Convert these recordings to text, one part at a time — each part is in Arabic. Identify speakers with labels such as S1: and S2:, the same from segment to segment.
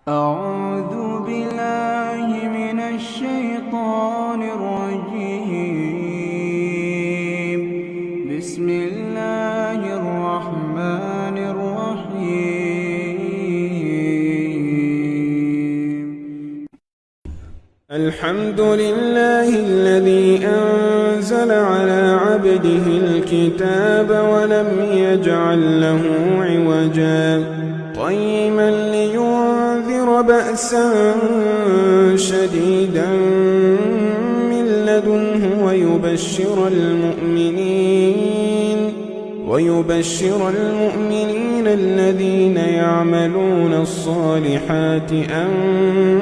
S1: أعوذ بالله من الشيطان الرجيم. بسم الله الرحمن الرحيم.
S2: الحمد لله الذي أنزل على عبده الكتاب ولم يجعل له عوجا قيما لينذر بأسا شديدا من لدنه ويبشر المؤمنين الذين يعملون الصالحات أن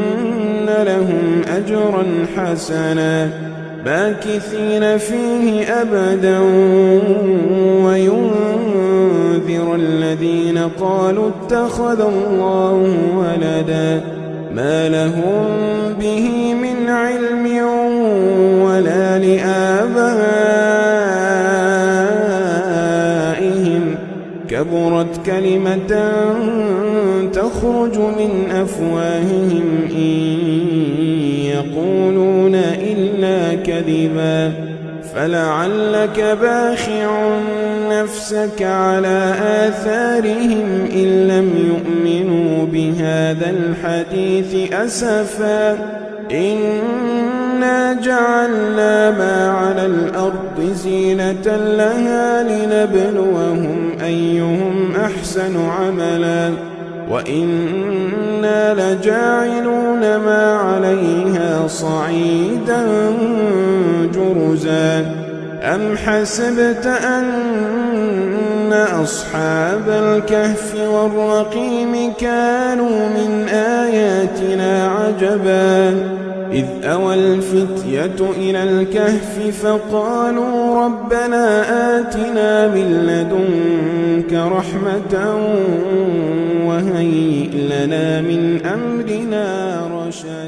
S2: لهم أجرا حسنا ماكثين فيه أبدا وينذر الذين قالوا اتخذ الله ولدا ما لهم به من علم ولا لآبائهم كبرت كلمة تخرج من أفواههم إن يقولون إلا كذبا فلعلك باخع نفسك على آثارهم إن لم يؤمنوا بهذا الحديث أسفا إنا جعلنا ما على الأرض زينة لها لنبلوهم أيهم أحسن عملا وإنا لجاعلون ما عليها صعيدا جرزا أم حسبت أن أصحاب الكهف والرقيم كانوا من آياتنا عجبا إذ أوى الفتية إلى الكهف فقالوا ربنا آتنا من لدنك رحمة وهيئ لنا من أمرنا رشدا.